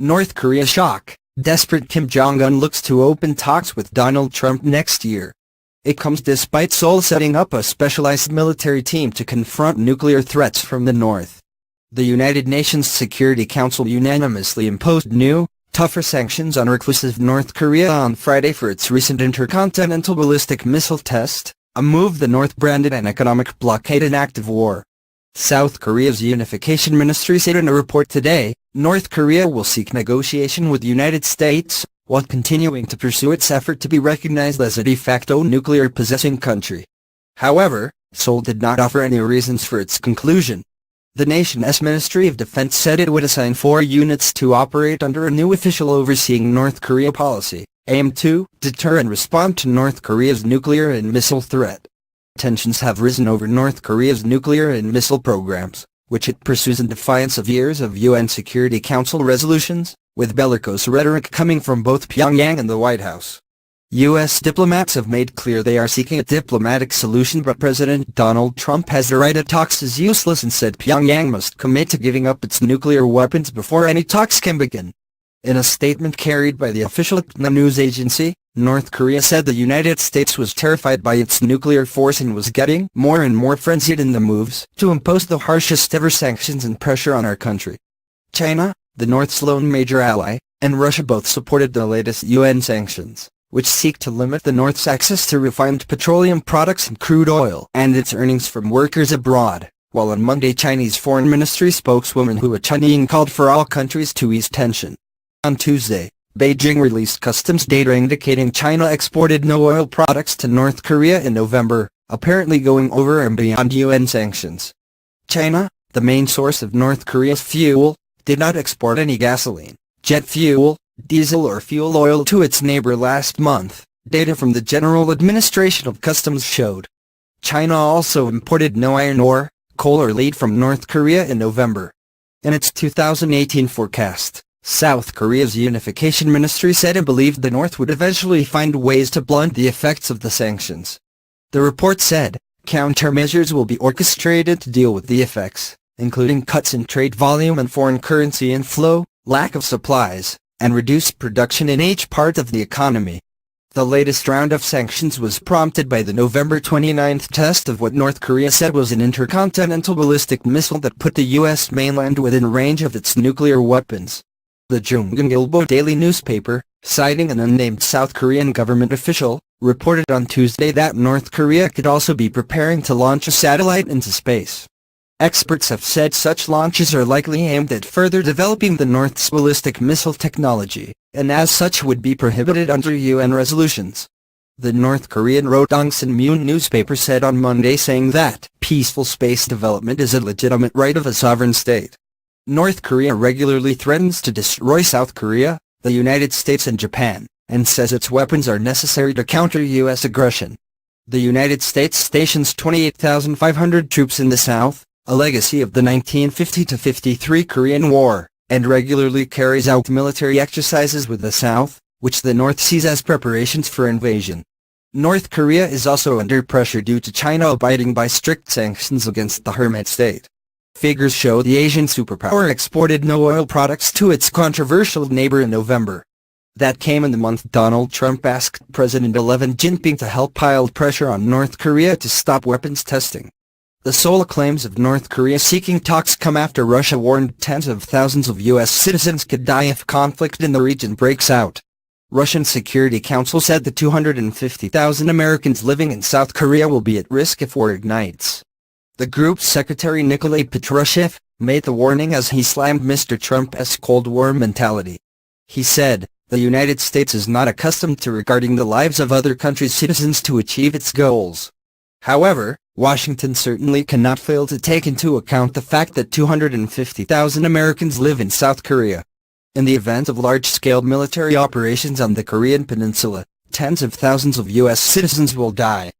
North Korea shock. Desperate Kim Jong-un looks to open talks with Donald Trump next year. It comes despite Seoul setting up a specialized military team to confront nuclear threats from the north. The United Nations Security Council unanimously imposed new, tougher sanctions on reclusive North Korea on Friday for its recent intercontinental ballistic missile test, a move the North branded an economic blockade and act of war. South Korea's Unification ministry said in a report today, North Korea will seek negotiation with the United States, while continuing to pursue its effort to be recognized as a de facto nuclear-possessing country. However, Seoul did not offer any reasons for its conclusion. The nation's Ministry of Defense said it would assign 4 units to operate under a new official overseeing North Korea policy, aimed to deter and respond to North Korea's nuclear and missile threat. Tensions have risen over North Korea's nuclear and missile programs, which it pursues in defiance of years of UN Security Council resolutions, with bellicose rhetoric coming from both Pyongyang and the White House. U.S. diplomats have made clear they are seeking a diplomatic solution, but President Donald Trump has derided talks as useless and said Pyongyang must commit to giving up its nuclear weapons before any talks can begin. In a statement carried by the official KNA news agency, North Korea said the United States was terrified by its nuclear force and was getting more and more frenzied in the moves to impose the harshest ever sanctions and pressure on our country. China, the North's lone major ally, and Russia both supported the latest UN sanctions, which seek to limit the North's access to refined petroleum products and crude oil and its earnings from workers abroad, while on Monday Chinese Foreign Ministry spokeswoman Hua Chunying called for all countries to ease tension. On Tuesday, Beijing released customs data indicating China exported no oil products to North Korea in November, apparently going over and beyond UN sanctions. China, the main source of North Korea's fuel, did not export any gasoline, jet fuel, diesel or fuel oil to its neighbor last month, data from the General Administration of Customs showed. China also imported no iron ore, coal or lead from North Korea in November. In its 2018 forecast, South Korea's Unification ministry said it believed the North would eventually find ways to blunt the effects of the sanctions. The report said, countermeasures will be orchestrated to deal with the effects, including cuts in trade volume and foreign currency inflow, lack of supplies, and reduced production in each part of the economy. The latest round of sanctions was prompted by the November 29 test of what North Korea said was an intercontinental ballistic missile that put the U.S. mainland within range of its nuclear weapons. The Jonggangilbo daily newspaper, citing an unnamed South Korean government official, reported on Tuesday that North Korea could also be preparing to launch a satellite into space. Experts have said such launches are likely aimed at further developing the North's ballistic missile technology, and as such would be prohibited under UN resolutions. The North Korean Rodongsinmun newspaper said on Monday, saying that peaceful space development is a legitimate right of a sovereign state. North Korea regularly threatens to destroy South Korea, the United States and Japan, and says its weapons are necessary to counter U.S. aggression. The United States stations 28,500 troops in the South, a legacy of the 1950-53 Korean War, and regularly carries out military exercises with the South, which the North sees as preparations for invasion. North Korea is also under pressure due to China abiding by strict sanctions against the hermit state. Figures show the Asian superpower exported no oil products to its controversial neighbor in November. That came in the month Donald Trump asked President Xi Jinping to help pile pressure on North Korea to stop weapons testing. The sole claims of North Korea seeking talks come after Russia warned tens of thousands of U.S. citizens could die if conflict in the region breaks out. Russian Security Council said the 250,000 Americans living in South Korea will be at risk if war ignites. The group's secretary Nikolai Patrushev made the warning as he slammed Mr. Trump's Cold War mentality. He said, "The United States is not accustomed to regarding the lives of other countries' citizens to achieve its goals." However, Washington certainly cannot fail to take into account the fact that 250,000 Americans live in South Korea. In the event of large-scale military operations on the Korean peninsula, tens of thousands of U.S. citizens will die.